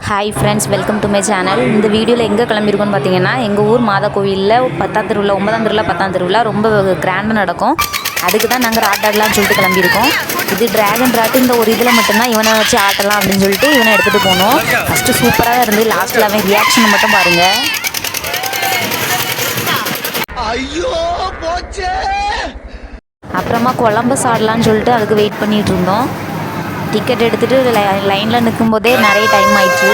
Hi friends, welcome to my channel. இந்த வீடியோவில் எங்கே கிளம்பியிருக்கோன்னு பார்த்தீங்கன்னா, எங்கள் ஊர் மாதா கோவிலில் 10ஆம் திருவிழா, 9ஆம் திருவிழா, 10ஆம் திருவிழா ரொம்ப கிராண்டாக நடக்கும். அதுக்கு தான் நாங்கள் ஆட்டாடலாம்னு சொல்லிட்டு கிளம்பியிருக்கோம். இது ட்ராகன் ராட்டு இந்த ஒரு இதில் மட்டும்தான் இவனை வச்சு ஆட்டலாம் அப்படின்னு சொல்லிட்டு இவனை எடுத்துகிட்டு போனோம். ஃபஸ்ட்டு சூப்பராக இருந்து லாஸ்ட்டில் அவன் ரியாக்ஷனை மட்டும் பாருங்கள். அப்புறமா கொலம்பஸ் ஆடலான்னு சொல்லிட்டு அதுக்கு வெயிட் பண்ணிகிட்டு இருந்தோம். டிக்கெட் எடுத்துகிட்டு லைனில் நிற்கும்போதே நிறைய டைம் ஆயிடுச்சு.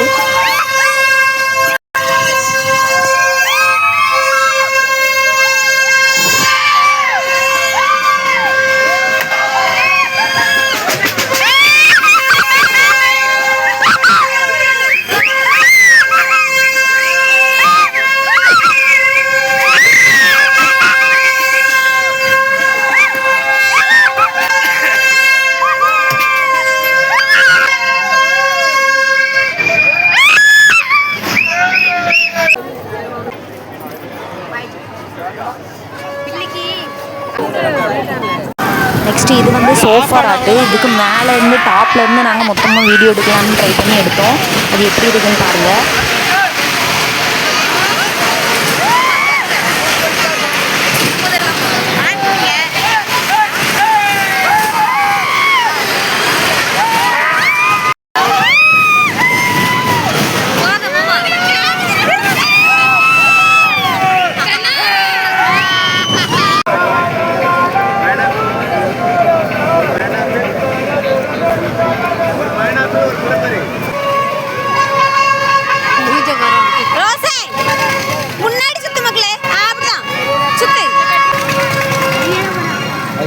நெக்ஸ்ட்டு இது வந்து சோஃபா ராட்டு. இதுக்கு மேலே இருந்து டாப்பில் இருந்து நாங்கள் மொத்தமாக வீடியோ எடுக்கலாம்னு ட்ரை பண்ணி எடுத்தோம். அது எப்படி இருக்குன்னு பாருங்கள்.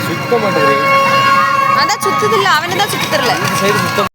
சுத்த மாட்டேங்குது. அதான் சுத்தது இல்லை, அவனை தான் சுத்த தெரியல.